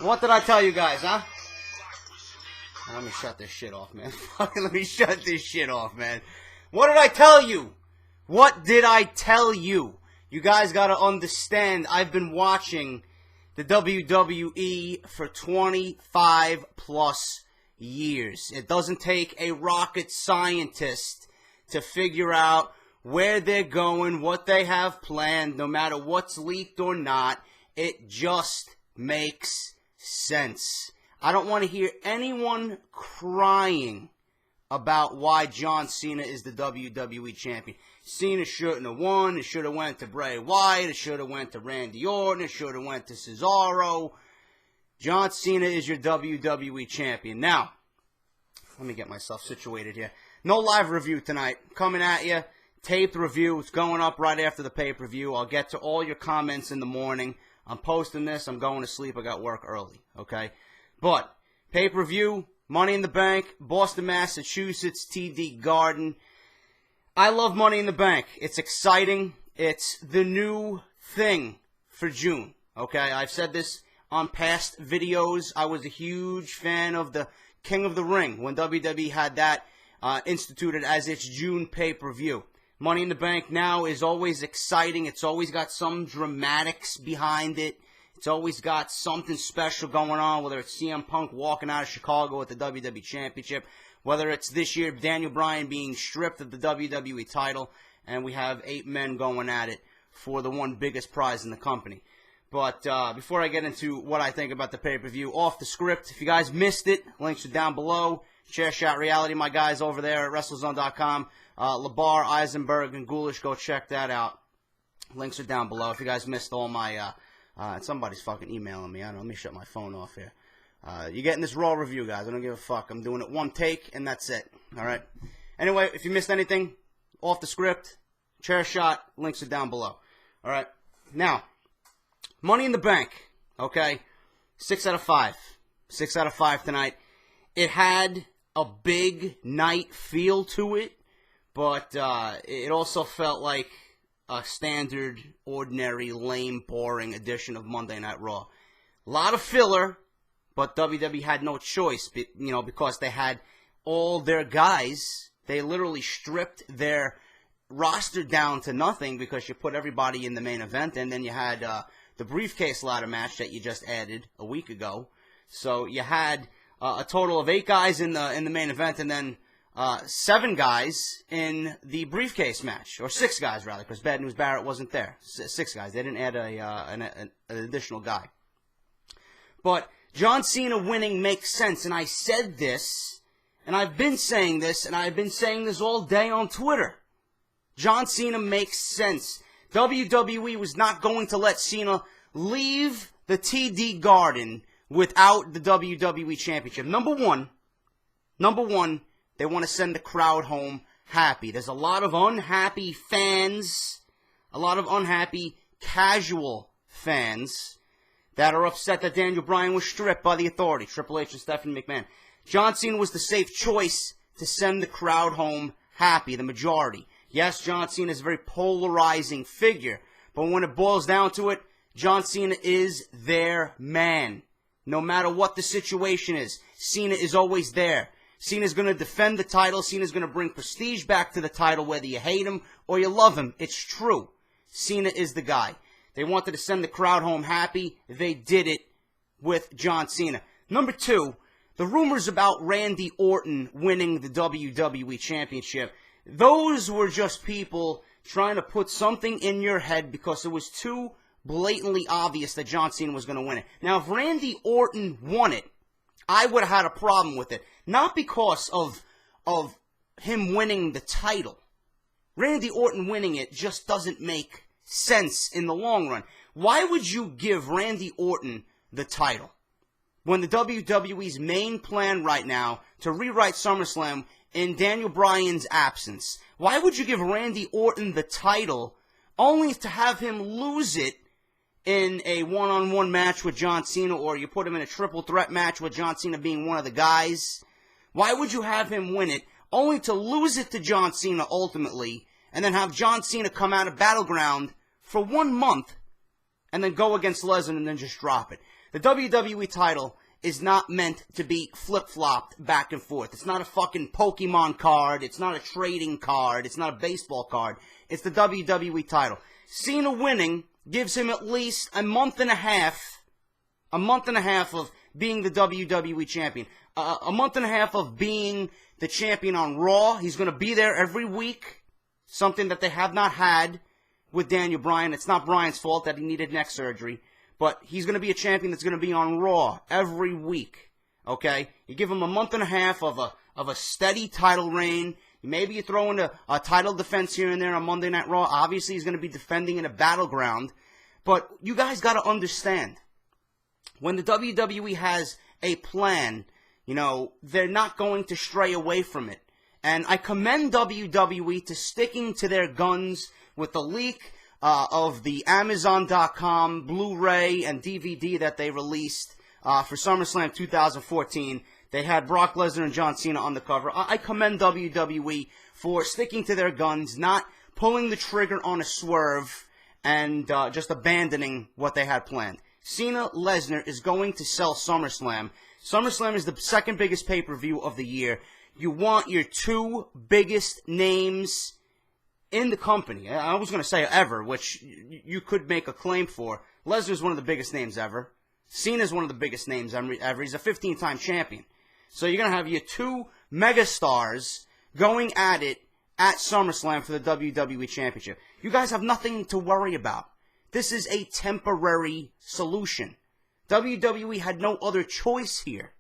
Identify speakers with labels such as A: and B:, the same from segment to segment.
A: What did I tell you guys, huh? Let me shut this shit off, man. Let me shut this shit off, man. What did I tell you? What did I tell you? You guys gotta understand, I've been watching the WWE for 25 plus years. It doesn't take a rocket scientist to figure out where they're going, what they have planned, no matter what's leaked or not. It just makes sense. I don't want to hear anyone crying about why John Cena is the WWE champion. Cena shouldn't have won. It should have went to Bray Wyatt. It should have went to Randy Orton. It should have went to Cesaro. John Cena is your WWE champion. Now, let me get myself situated here. No live review tonight. Coming at you. Taped review. It's going up right after the pay-per-view. I'll get to all your comments in the morning. I'm posting this. I'm going to sleep. I got work early. Okay? But, pay-per-view, Money in the Bank, Boston, Massachusetts, TD Garden. I love Money in the Bank. It's exciting. It's the new thing for June. Okay? I've said this on past videos. I was a huge fan of the King of the Ring when WWE had that instituted as its June pay-per-view. Money in the Bank now is always exciting. It's always got some dramatics behind it. It's always got something special going on, whether it's CM Punk walking out of Chicago with the WWE Championship, whether it's this year Daniel Bryan being stripped of the WWE title, and we have 8 men going at it for the one biggest prize in the company. But before I get into what I think about the pay-per-view, Off the Script, if you guys missed it, links are down below. Chair Shot Reality, my guys over there at WrestleZone.com. Labar, Eisenberg, and Ghoulish, go check that out. Links are down below. If you guys missed all my... somebody's fucking emailing me. I don't know. Let me shut my phone off here. You're getting this Raw review, guys. I don't give a fuck. I'm doing it one take, and that's it. All right? Anyway, if you missed anything, Off the Script, Chair Shot, links are down below. All right? Now, Money in the Bank, okay? 6 out of 5. 6 out of 5 tonight. It had a big night feel to it, but it also felt like a standard, ordinary, lame, boring edition of Monday Night Raw. A lot of filler, but WWE had no choice, because they had all their guys. They literally stripped their roster down to nothing because you put everybody in the main event, and then you had the briefcase ladder match that you just added a week ago. So you had a total of 8 guys in the main event, and then 7 guys in the briefcase match, or 6 guys rather, because Bad News Barrett wasn't there. 6 guys. They didn't add an additional guy. But John Cena winning makes sense, and I said this, and I've been saying this, and I've been saying this all day on Twitter. John Cena makes sense. WWE was not going to let Cena leave the TD Garden without the WWE Championship. Number one, they want to send the crowd home happy. There's a lot of unhappy fans, a lot of unhappy casual fans that are upset that Daniel Bryan was stripped by the Authority, Triple H and Stephanie McMahon. John Cena was the safe choice to send the crowd home happy, the majority. Yes, John Cena is a very polarizing figure, but when it boils down to it, John Cena is their man. No matter what the situation is, Cena is always there. Cena's going to defend the title. Cena's going to bring prestige back to the title, whether you hate him or you love him. It's true. Cena is the guy. They wanted to send the crowd home happy. They did it with John Cena. Number 2, the rumors about Randy Orton winning the WWE Championship. Those were just people trying to put something in your head because it was too blatantly obvious that John Cena was going to win it. Now, if Randy Orton won it, I would have had a problem with it. Not because of him winning the title. Randy Orton winning it just doesn't make sense in the long run. Why would you give Randy Orton the title when the WWE's main plan right now to rewrite SummerSlam in Daniel Bryan's absence? Why would you give Randy Orton the title only to have him lose it in a one-on-one match with John Cena, or you put him in a triple threat match with John Cena being one of the guys? Why would you have him win it only to lose it to John Cena ultimately, and then have John Cena come out of Battleground for 1 month and then go against Lesnar and then just drop it? The WWE title is not meant to be flip-flopped back and forth. It's not a fucking Pokemon card. It's not a trading card. It's not a baseball card. It's the WWE title. Cena winning gives him at least a month and a half of being the WWE champion. A month and a half of being the champion on Raw. He's going to be there every week. Something that they have not had with Daniel Bryan. It's not Bryan's fault that he needed neck surgery. But he's going to be a champion that's going to be on Raw every week. Okay? You give him a month and a half of a steady title reign. Maybe you throw in a title defense here and there on Monday Night Raw. Obviously, he's going to be defending in a battleground. But you guys got to understand, when the WWE has a plan, you know, they're not going to stray away from it. And I commend WWE to sticking to their guns with the leak of the Amazon.com Blu-ray and DVD that they released for SummerSlam 2014. They had Brock Lesnar and John Cena on the cover. I commend WWE for sticking to their guns, not pulling the trigger on a swerve, and just abandoning what they had planned. Cena Lesnar is going to sell SummerSlam. SummerSlam is the second biggest pay-per-view of the year. You want your two biggest names in the company. I was going to say ever, which you could make a claim for. Lesnar's one of the biggest names ever. Cena's one of the biggest names ever. He's a 15-time champion. So you're going to have your two megastars going at it at SummerSlam for the WWE Championship. You guys have nothing to worry about. This is a temporary solution. WWE had no other choice here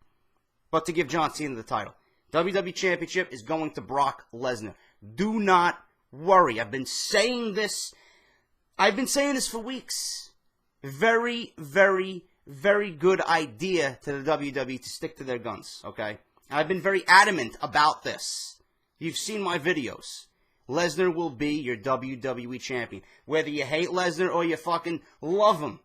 A: but to give John Cena the title. WWE Championship is going to Brock Lesnar. Do not worry. I've been saying this for weeks. Very, very, very good idea to the WWE to stick to their guns, okay? I've been very adamant about this. You've seen my videos. Lesnar will be your WWE champion. Whether you hate Lesnar or you fucking love him,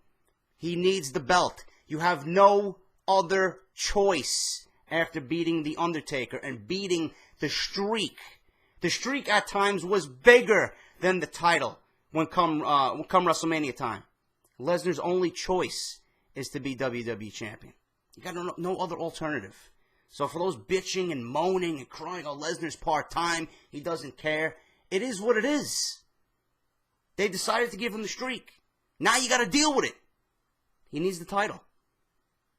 A: he needs the belt. You have no other choice after beating The Undertaker and beating the Streak. The Streak at times was bigger than the title when come WrestleMania time. Lesnar's only choice is to be WWE champion. You got no other alternative. So for those bitching and moaning and crying, oh, Lesnar's part-time, he doesn't care, it is what it is. They decided to give him the Streak. Now you got to deal with it. He needs the title.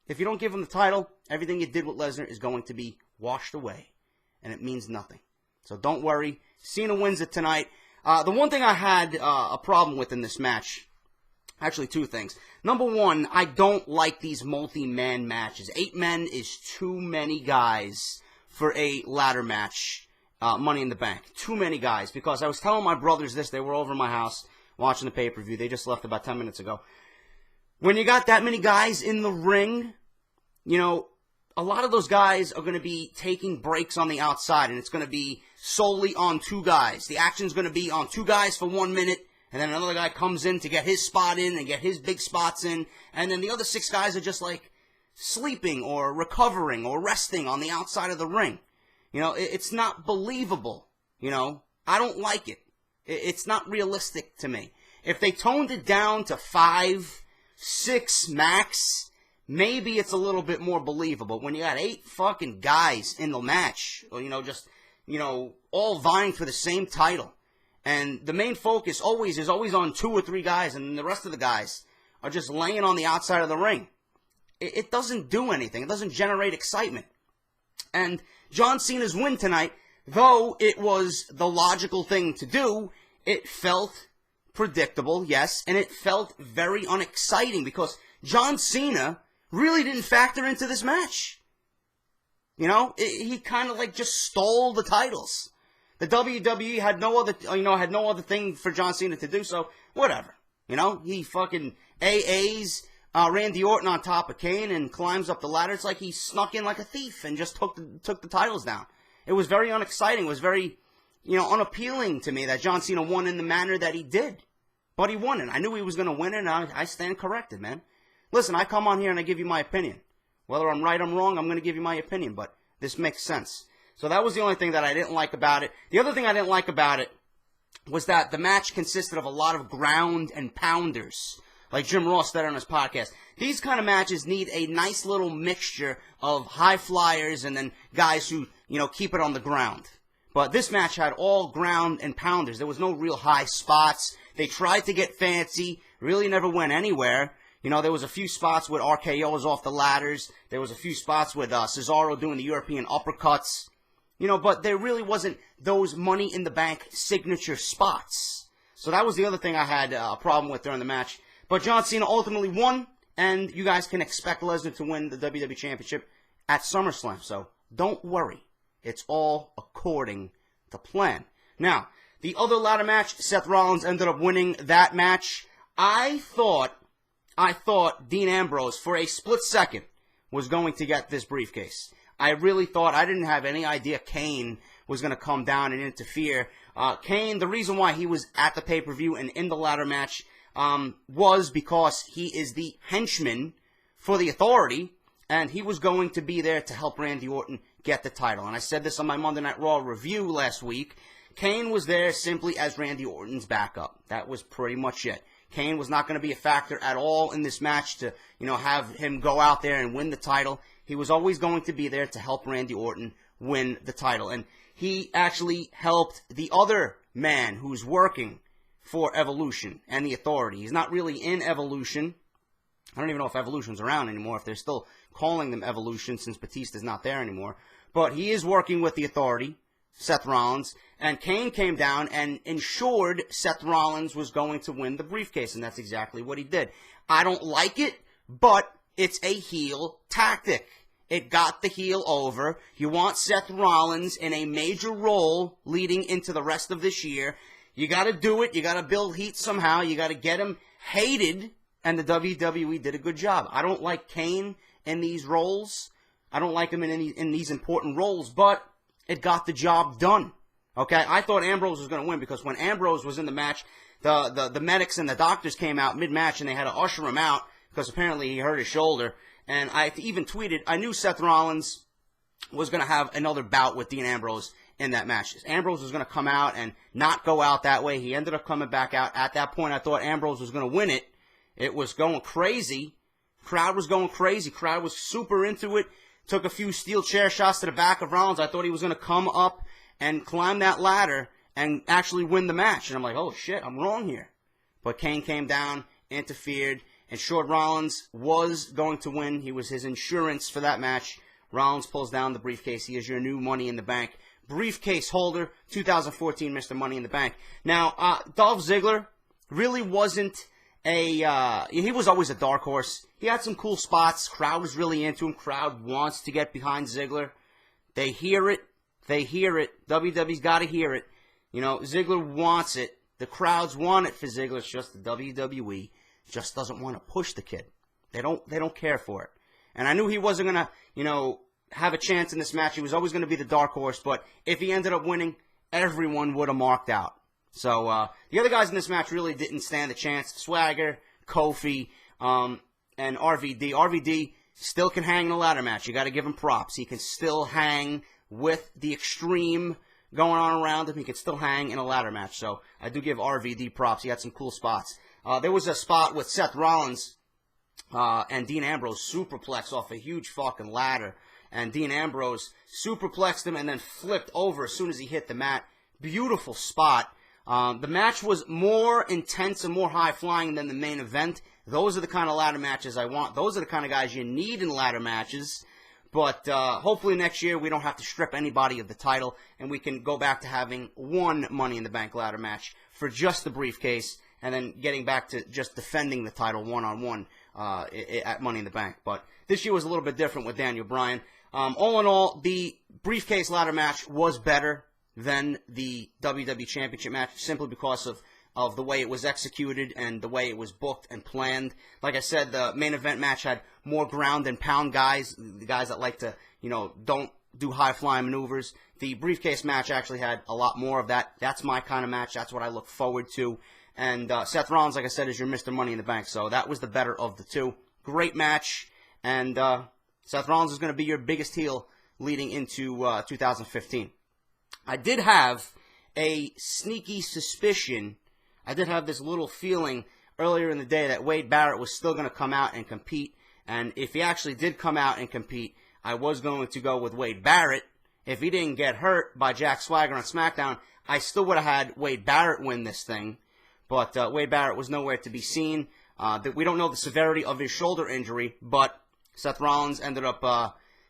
A: If you don't give him the title, everything you did with Lesnar is going to be washed away. And it means nothing. So don't worry. Cena wins it tonight. The one thing I had a problem with in this match, actually two things. Number one, I don't like these multi-man matches. 8 men is too many guys for a ladder match, Money in the Bank. Too many guys. Because I was telling my brothers this. They were over at my house watching the pay-per-view. They just left about 10 minutes ago. When you got that many guys in the ring, you know, a lot of those guys are going to be taking breaks on the outside, and it's going to be solely on 2 guys. The action's going to be on 2 guys for 1 minute, and then another guy comes in to get his spot in and get his big spots in, and then the other 6 guys are just like sleeping or recovering or resting on the outside of the ring. You know, it's not believable. You know, I don't like it. It's not realistic to me. If they toned it down to 5, 6 max, maybe it's a little bit more believable. When you got 8 fucking guys in the match, or, you know, just, you know, all vying for the same title, and the main focus is always on 2 or 3 guys, and the rest of the guys are just laying on the outside of the ring. It doesn't do anything. It doesn't generate excitement. And John Cena's win tonight, though it was the logical thing to do, it felt predictable, yes, and it felt very unexciting because John Cena really didn't factor into this match. You know, he kind of like just stole the titles. The WWE had no other thing for John Cena to do, so whatever. You know, he fucking AAs Randy Orton on top of Kane and climbs up the ladder. It's like he snuck in like a thief and just took the titles down. It was very unexciting. It was very, you know, unappealing to me that John Cena won in the manner that he did. But he won it. I knew he was going to win it, and I stand corrected, man. Listen, I come on here and I give you my opinion. Whether I'm right or I'm wrong, I'm going to give you my opinion, but this makes sense. So that was the only thing that I didn't like about it. The other thing I didn't like about it was that the match consisted of a lot of ground and pounders. Like Jim Ross said on his podcast, these kind of matches need a nice little mixture of high flyers and then guys who, keep it on the ground. But this match had all ground and pounders. There was no real high spots. They tried to get fancy, really never went anywhere. There was a few spots with RKOs off the ladders. There was a few spots with Cesaro doing the European uppercuts. But there really wasn't those Money in the Bank signature spots. So that was the other thing I had a problem with during the match. But John Cena ultimately won, and you guys can expect Lesnar to win the WWE Championship at SummerSlam. So don't worry. It's all according to plan. Now, the other ladder match, Seth Rollins ended up winning that match. I thought Dean Ambrose, for a split second, was going to get this briefcase. I really thought, I didn't have any idea Kane was going to come down and interfere. Kane, the reason why he was at the pay-per-view and in the ladder match was because he is the henchman for the Authority, and he was going to be there to help Randy Orton get the title. And I said this on my Monday Night Raw review last week. Kane was there simply as Randy Orton's backup. That was pretty much it. Kane was not going to be a factor at all in this match to, have him go out there and win the title. He was always going to be there to help Randy Orton win the title. And he actually helped the other man who's working for Evolution and the Authority. He's not really in Evolution. I don't even know if Evolution's around anymore, if they're still calling them Evolution since Batista's not there anymore. But he is working with the Authority, Seth Rollins, and Kane came down and ensured Seth Rollins was going to win the briefcase, and that's exactly what he did. I don't like it, but it's a heel tactic. It got the heel over. You want Seth Rollins in a major role leading into the rest of this year. You got to do it. You got to build heat somehow. You got to get him hated, and the WWE did a good job. I don't like Kane in these roles. I don't like him in these important roles, but it got the job done. Okay, I thought Ambrose was going to win because when Ambrose was in the match, the medics and the doctors came out mid-match and they had to usher him out because apparently he hurt his shoulder. And I even tweeted, I knew Seth Rollins was going to have another bout with Dean Ambrose in that match. Ambrose was going to come out and not go out that way. He ended up coming back out. At that point, I thought Ambrose was going to win it. It was going crazy. Crowd was going crazy. Crowd was super into it. Took a few steel chair shots to the back of Rollins. I thought he was going to come up and climb that ladder and actually win the match. And I'm like, oh shit, I'm wrong here. But Kane came down, interfered, ensured Rollins was going to win. He was his insurance for that match. Rollins pulls down the briefcase. He is your new Money in the Bank briefcase holder, 2014 Mr. Money in the Bank. Now, Dolph Ziggler really wasn't he was always a dark horse. He had some cool spots. Crowd was really into him. Crowd wants to get behind Ziggler. They hear it. WWE's got to hear it. Ziggler wants it. The crowds want it for Ziggler. It's just the WWE just doesn't want to push the kid. They don't care for it. And I knew he wasn't going to, have a chance in this match. He was always going to be the dark horse. But if he ended up winning, everyone would have marked out. So the other guys in this match really didn't stand a chance. Swagger, Kofi, and RVD. RVD still can hang in a ladder match. You got to give him props. He can still hang with the Extreme going on around him. He can still hang in a ladder match. So I do give RVD props. He had some cool spots. There was a spot with Seth Rollins and Dean Ambrose superplex off a huge fucking ladder. And Dean Ambrose superplexed him and then flipped over as soon as he hit the mat. Beautiful spot. The match was more intense and more high-flying than the main event. Those are the kind of ladder matches I want. Those are the kind of guys you need in ladder matches. But hopefully next year we don't have to strip anybody of the title, and we can go back to having one Money in the Bank ladder match for just the briefcase, and then getting back to just defending the title one-on-one at Money in the Bank. But this year was a little bit different with Daniel Bryan. All in all, the briefcase ladder match was better than the WWE Championship match, simply because of the way it was executed and the way it was booked and planned. Like I said, the main event match had more ground and pound guys, the guys that like to, don't do high-flying maneuvers. The briefcase match actually had a lot more of that. That's my kind of match. That's what I look forward to. And Seth Rollins, like I said, is your Mr. Money in the Bank. So that was the better of the two. Great match. And Seth Rollins is going to be your biggest heel leading into 2015. I did have a sneaky suspicion. I did have this little feeling earlier in the day that Wade Barrett was still going to come out and compete. And if he actually did come out and compete, I was going to go with Wade Barrett. If he didn't get hurt by Jack Swagger on SmackDown, I still would have had Wade Barrett win this thing. But Wade Barrett was nowhere to be seen. We don't know the severity of his shoulder injury, but Seth Rollins ended up,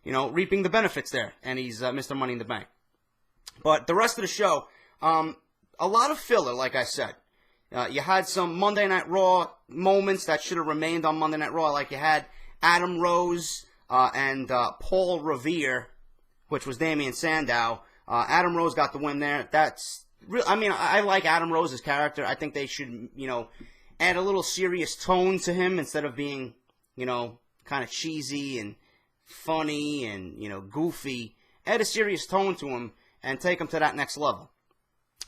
A: reaping the benefits there, and he's Mr. Money in the Bank. But the rest of the show, a lot of filler, like I said. You had some Monday Night Raw moments that should have remained on Monday Night Raw, like you had Adam Rose and Paul Revere, which was Damian Sandow. Adam Rose got the win there. That's real. I mean, I like Adam Rose's character. I think they should, add a little serious tone to him instead of being, kind of cheesy and funny and, goofy. Add a serious tone to him and take him to that next level.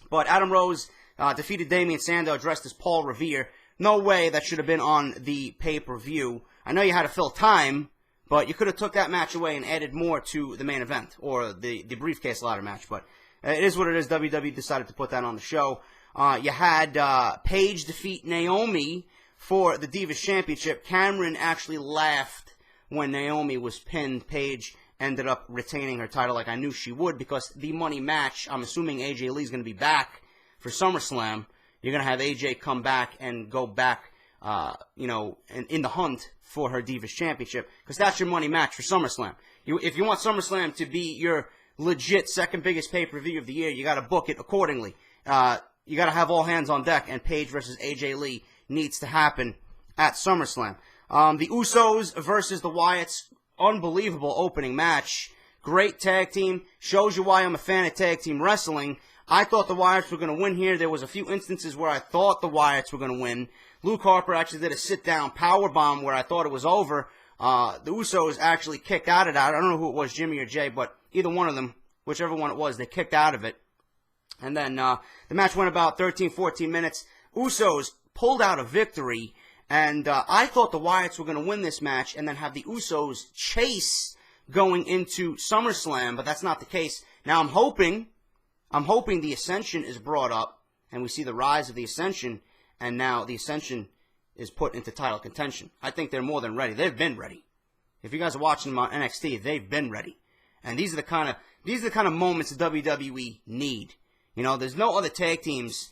A: But Adam Rose defeated Damian Sandow dressed as Paul Revere. No way that should have been on the pay-per-view. I know you had to fill time, but you could have took that match away and added more to the main event, or the briefcase ladder match. But it is what it is. WWE decided to put that on the show. You had Paige defeat Naomi for the Divas Championship. Cameron actually laughed when Naomi was pinned. Paige ended up retaining her title like I knew she would, because the money match, I'm assuming AJ Lee's going to be back for SummerSlam. You're going to have AJ come back and go back, in the hunt for her Divas Championship, because that's your money match for SummerSlam. If you want SummerSlam to be your legit second biggest pay-per-view of the year, you got to book it accordingly. You got to have all hands on deck, and Paige versus AJ Lee needs to happen at SummerSlam. The Usos versus the Wyatts, unbelievable opening match. Great tag team. Shows you why I'm a fan of tag team wrestling. I thought the Wyatts were going to win here. There was a few instances where I thought the Wyatts were going to win. Luke Harper actually did a sit-down powerbomb where I thought it was over. The Usos actually kicked out of that. I don't know who it was, Jimmy or Jay, but either one of them, whichever one it was, they kicked out of it. And then the match went about 13, 14 minutes. Usos pulled out a victory, and I thought the Wyatts were going to win this match and then have the Usos chase going into SummerSlam, but that's not the case. Now I'm hoping the Ascension is brought up, and we see the rise of the Ascension, and now the Ascension is put into title contention. I think they're more than ready. They've been ready. If you guys are watching them on NXT, they've been ready. And these are the kind of moments the WWE need. There's no other tag teams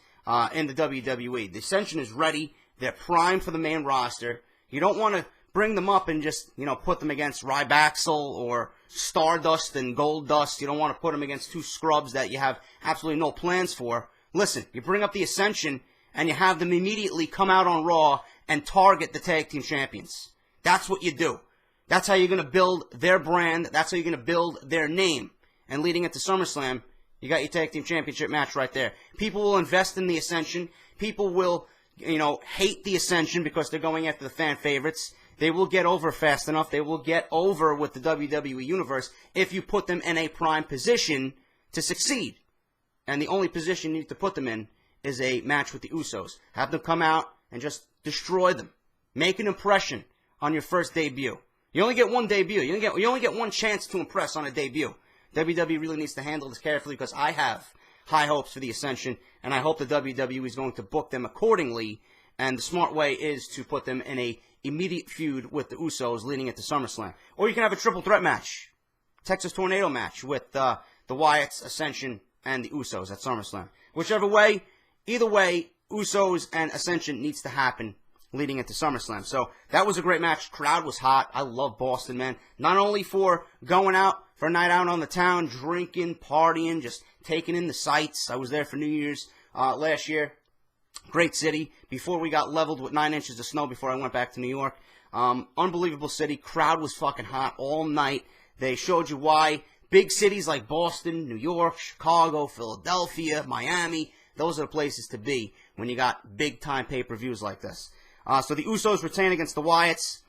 A: in the WWE. The Ascension is ready. They're primed for the main roster. You don't want to bring them up and just, put them against Rybaxel or Stardust and Goldust. You don't want to put them against two scrubs that you have absolutely no plans for. Listen, you bring up the Ascension and you have them immediately come out on Raw and target the tag team champions. That's what you do. That's how you're going to build their brand. That's how you're going to build their name. And leading into SummerSlam, you got your tag team championship match right there. People will invest in the Ascension. People will, hate the Ascension because they're going after the fan favorites. They will get over fast enough. They will get over with the WWE Universe if you put them in a prime position to succeed. And the only position you need to put them in is a match with the Usos. Have them come out and just destroy them. Make an impression on your first debut. You only get one debut. You only get one chance to impress on a debut. WWE really needs to handle this carefully, because I have high hopes for the Ascension, and I hope the WWE is going to book them accordingly. And the smart way is to put them in a immediate feud with the Usos leading into SummerSlam. Or you can have a triple threat match. Texas Tornado match with the Wyatts, Ascension, and the Usos at SummerSlam. Whichever way, either way, Usos and Ascension needs to happen leading into SummerSlam. So that was a great match. Crowd was hot. I love Boston, man. Not only for going out for a night out on the town, drinking, partying, just taking in the sights. I was there for New Year's last year. Great city. Before we got leveled with 9 inches of snow before I went back to New York. Unbelievable city. Crowd was fucking hot all night. They showed you why big cities like Boston, New York, Chicago, Philadelphia, Miami, those are the places to be when you got big-time pay-per-views like this. So the Usos retain against the Wyatts.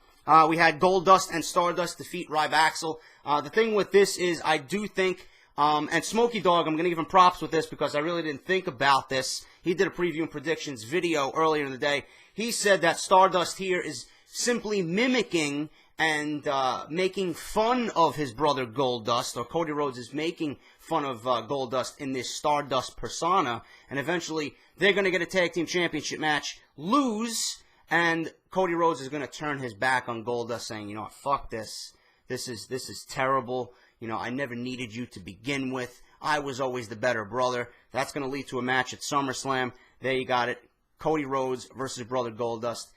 A: We had Goldust and Stardust defeat Rybaxel. The thing with this is I do think, and Smokey Dog, I'm going to give him props with this because I really didn't think about this. He did a preview and predictions video earlier in the day. He said that Stardust here is simply mimicking and making fun of his brother Goldust, or Cody Rhodes is making fun of Goldust in this Stardust persona, and eventually they're going to get a tag team championship match, lose, And Cody Rhodes is going to turn his back on Goldust, saying, you know what, fuck this. This is terrible. You know, I never needed you to begin with. I was always the better brother. That's going to lead to a match at SummerSlam. There you got it. Cody Rhodes versus Brother Goldust.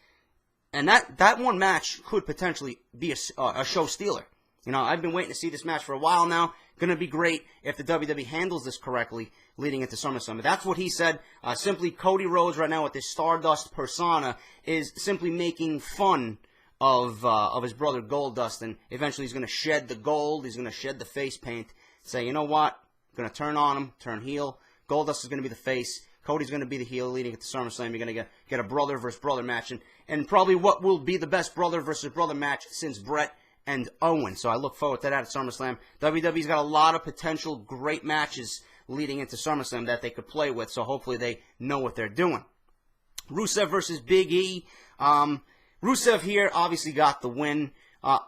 A: And that one match could potentially be a show stealer. You know, I've been waiting to see this match for a while now. Going to be great if the WWE handles this correctly leading into SummerSlam. But that's what he said. Simply, Cody Rhodes right now with this Stardust persona is simply making fun of his brother Goldust. And eventually he's going to shed the gold. He's going to shed the face paint. Say, you know what? I'm going to turn on him, turn heel. Goldust is going to be the face. Cody's going to be the heel leading into SummerSlam. You're going to get a brother versus brother match. And probably what will be the best brother versus brother match since Brett and Owen. So I look forward to that at SummerSlam. WWE's got a lot of potential great matches leading into SummerSlam that they could play with. So hopefully they know what they're doing. Rusev versus Big E. Rusev here obviously got the win.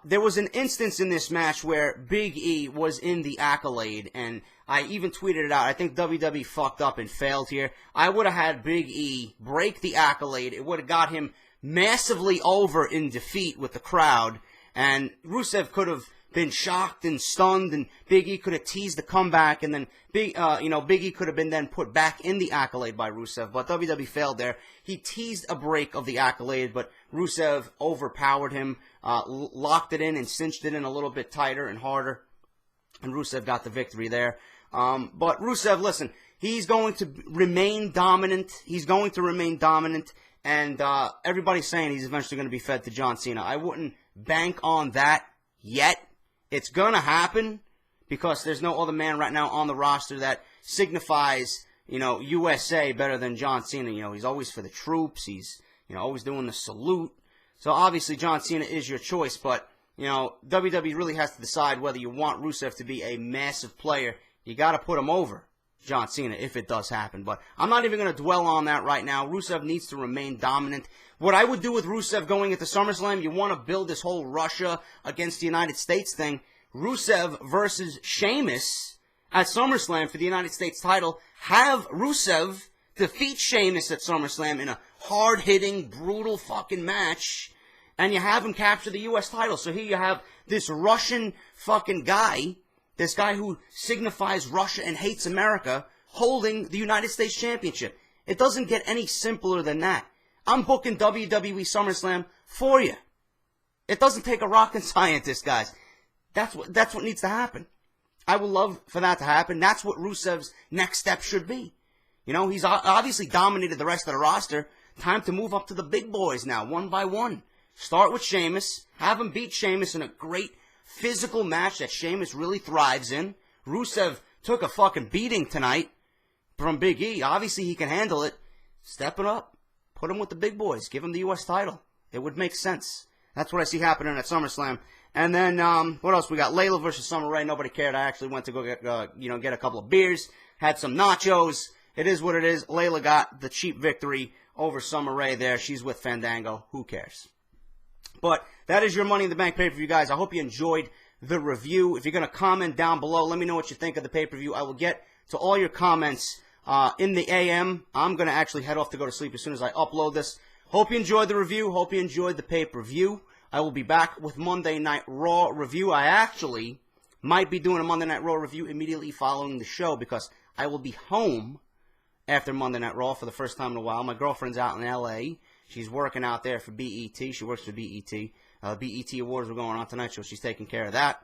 A: There was an instance in this match where Big E was in the Accolade, and I even tweeted it out. I think WWE fucked up and failed here. I would have had Big E break the Accolade. It would have got him massively over in defeat with the crowd, and Rusev could have been shocked and stunned, and Big E could have teased the comeback, and then Big E could have been then put back in the Accolade by Rusev, but WWE failed there. He teased a break of the Accolade, but Rusev overpowered him, locked it in and cinched it in a little bit tighter and harder, and Rusev got the victory there. But Rusev, listen, he's going to remain dominant. He's going to remain dominant, and everybody's saying he's eventually going to be fed to John Cena. I wouldn't bank on that yet. It's going to happen because there's no other man right now on the roster that signifies, USA better than John Cena. He's always for the troops. He's, always doing the salute. So obviously John Cena is your choice, but, WWE really has to decide whether you want Rusev to be a massive player. You got to put him over John Cena if it does happen. But I'm not even going to dwell on that right now. Rusev needs to remain dominant. What I would do with Rusev going into SummerSlam, you want to build this whole Russia against the United States thing. Rusev versus Sheamus at SummerSlam for the United States title. Have Rusev defeat Sheamus at SummerSlam in a hard-hitting, brutal fucking match. And you have him capture the U.S. title. So here you have this Russian fucking guy, this guy who signifies Russia and hates America, holding the United States Championship. It doesn't get any simpler than that. I'm booking WWE SummerSlam for you. It doesn't take a rocket scientist, guys. That's what needs to happen. I would love for that to happen. That's what Rusev's next step should be. He's obviously dominated the rest of the roster. Time to move up to the big boys now, one by one. Start with Sheamus. Have him beat Sheamus in a great physical match that Sheamus really thrives in. Rusev took a fucking beating tonight from Big E. Obviously he can handle it. Step it up. Put him with the big boys. Give him the U.S. title. It would make sense. That's what I see happening at SummerSlam. And then, what else we got? Layla versus Summer Rae. Nobody cared. I actually went to go get a couple of beers. Had some nachos. It is what it is. Layla got the cheap victory over Summer Rae there. She's with Fandango. Who cares? But that is your Money in the Bank pay-per-view, guys. I hope you enjoyed the review. If you're going to comment down below, let me know what you think of the pay-per-view. I will get to all your comments in the AM. I'm going to actually head off to go to sleep as soon as I upload this. Hope you enjoyed the review. Hope you enjoyed the pay-per-view. I will be back with Monday Night Raw review. I actually might be doing a Monday Night Raw review immediately following the show because I will be home after Monday Night Raw for the first time in a while. My girlfriend's out in L.A. She's working out there for BET. She works for BET. BET Awards are going on tonight, so she's taking care of that.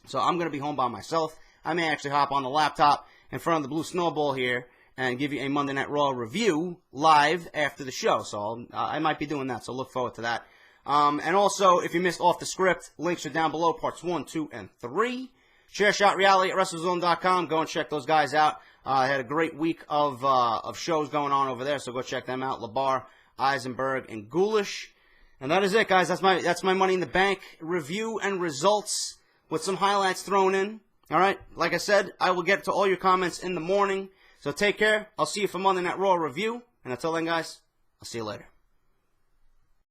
A: So I'm going to be home by myself. I may actually hop on the laptop in front of the Blue Snowball here and give you a Monday Night Raw review live after the show. So I might be doing that, so look forward to that. And also, if you missed Off the Script, links are down below, parts 1, 2, and 3. Chairshot Reality at WrestleZone.com. Go and check those guys out. I had a great week of shows going on over there, so go check them out. LeBar, Eisenberg, and Ghoulish. And that is it, guys. That's my Money in the Bank review and results with some highlights thrown in. All right? Like I said, I will get to all your comments in the morning. So take care. I'll see you for Monday Night Raw review. And until then, guys, I'll see you later.